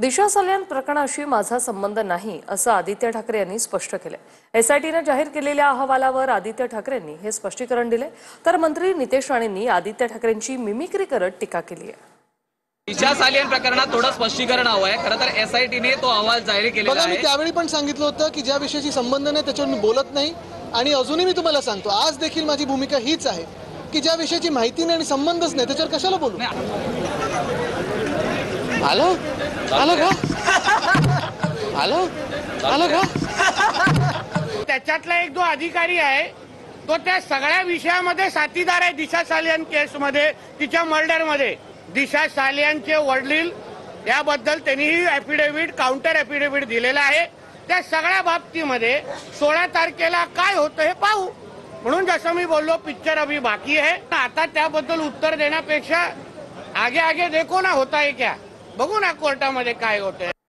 दिशा सल्यान प्रकरणाशी माझा संबंध नाही असं आदित्य ठाकरे यांनी स्पष्ट केलंय। एसआयटीने जाहीर केलेल्या अहवालावर आदित्य ठाकरेंनी हे स्पष्टीकरण दिले, तर मंत्री नितेश राणेंनी आदित्य ठाकरेंची मिमिक्री करत टीका केली आहे। दिशा सालियन प्रकरणात थोडं स्पष्टीकरण हवं आहे। खरं तर एसआयटीने तो अहवाल जाहीर केलेला आहे। मी त्यावेळी पण सांगितलं होतं की ज्या विषयाशी संबंध नाही त्याच्यावर मी बोलत नाही, आणि अजूनही मी तुम्हाला सांगतो, आज देखील माझी भूमिका हीच आहे की ज्या विषयाची माहिती नाही आणि संबंधच नाही त्याच्यावर कशाला बोलू। आलो आलो का आलो आलो का त्याच्यातला एक जो अधिकारी आहे तो त्या सगळ्या विषयामध्ये साथीदार आहे। दिशा सालियन केसमध्ये, तिच्या मर्डरमध्ये दिशा सालियनचे वडील याबद्दल त्यांनीही ॲफिडेव्हिट, काउंटर ॲफिडेव्हिट दिलेला आहे। त्या सगळ्या बाबतीमध्ये 16 तारखेला काय होतं हे पाहू, म्हणून जसं मी बोललो पिक्चर अभी बाकी है। आता त्याबद्दल उत्तर देण्यापेक्षा आगे आगे देखो ना होता है क्या, बघू ना कोर्टामध्ये काय होतंय।